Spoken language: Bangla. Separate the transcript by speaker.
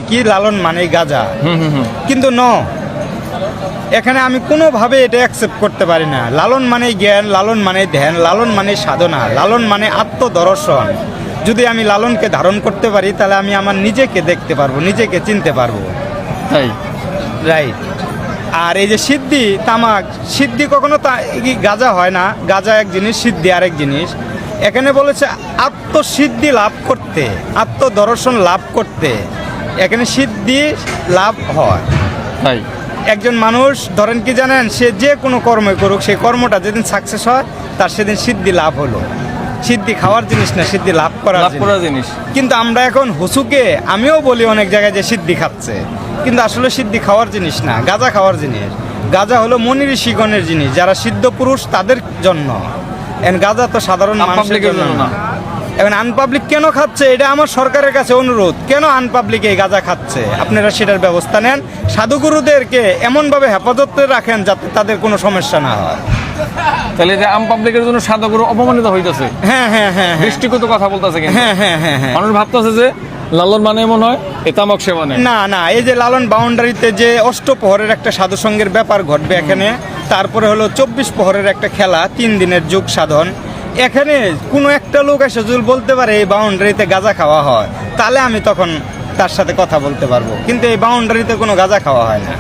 Speaker 1: কি লালন মানেই গাঁজা, কিন্তু এখানে আমি কোনোভাবে এটা অ্যাকসেপ্ট করতে পারি না। লালন মানেই জ্ঞান, লালন মানে ধ্যান, লালন মানে সাধনা, লালন মানে আত্মদর্শন। যদি আমি লালনকে ধারণ করতে পারি তাহলে আমি আমার নিজেকে দেখতে পারবো, নিজেকে চিনতে পারবো।
Speaker 2: তাই
Speaker 1: রাইট। আর এই যে সিদ্ধি, তামাক, সিদ্ধি কখনো গাঁজা হয় না। গাঁজা এক জিনিস, সিদ্ধি আরেক জিনিস। এখানে বলেছে আত্মসিদ্ধি লাভ করতে, আত্মদর্শন লাভ করতে এখানে সিদ্ধি লাভ হয়।
Speaker 2: তাই
Speaker 1: একজন মানুষ ধরেন কি জানেন, সে যে কোনো কর্মই করুক, সেই কর্মটা যেদিন সাকসেস হয় তার সেদিন সিদ্ধি লাভ হলো। সিদ্ধি খাওয়ার জিনিস না, সিদ্ধি লাভ করার জিনিস। কিন্তু আমরা এখন হুসুকে, আমিও বলি অনেক জায়গায় যে সিদ্ধি খাচ্ছে, কিন্তু আসলে সিদ্ধি খাওয়ার জিনিস না, গাঁজা খাওয়ার জিনিস। গাঁজা হলো মনি ঋষিগণের জিনিস, যারা সিদ্ধ পুরুষ তাদের জন্য। গাঁজা তো সাধারণ মানুষের জন্য না। এখন আনপাবলিক কেন খাচ্ছে, এটা আমার সরকারের কাছে অনুরোধ, কেন আনপাবলিক এই গাঁজা খাচ্ছে আপনারা সেটার ব্যবস্থা নেন। সাধুগুরুদেরকে এমনভাবে হেফাজতে রাখেন যাতে তাদের কোনো সমস্যা না হয়।
Speaker 2: তাহলে যে আম পাবলিকের জন্য সাধুগুরু অপমানিত হইতেছে।
Speaker 1: হ্যাঁ হ্যাঁ হ্যাঁ,
Speaker 2: দৃষ্টিগত কথা বলতেছে।
Speaker 1: হ্যাঁ হ্যাঁ হ্যাঁ হ্যাঁ,
Speaker 2: মানুষ ভাবতেছে যে লালন মানে এমন হয়, এ তামাক সে মানে
Speaker 1: না না। এই যে লালন বাউন্ডারিতে যে অষ্টপ্রহরের একটা সাধু সঙ্গের ব্যাপার ঘটবে এখানে, তারপরে হলো 24 প্রহরের একটা খেলা, 3 দিনের যোগ সাধন। এখানে কোনো একটা লোক এসে যদি বলতে পারে এই বাউন্ডারিতে গাঁজা খাওয়া হয়, তাহলে আমি তখন তার সাথে কথা বলতে পারবো, কিন্তু এই বাউন্ডারিতে কোনো গাঁজা খাওয়া হয় না।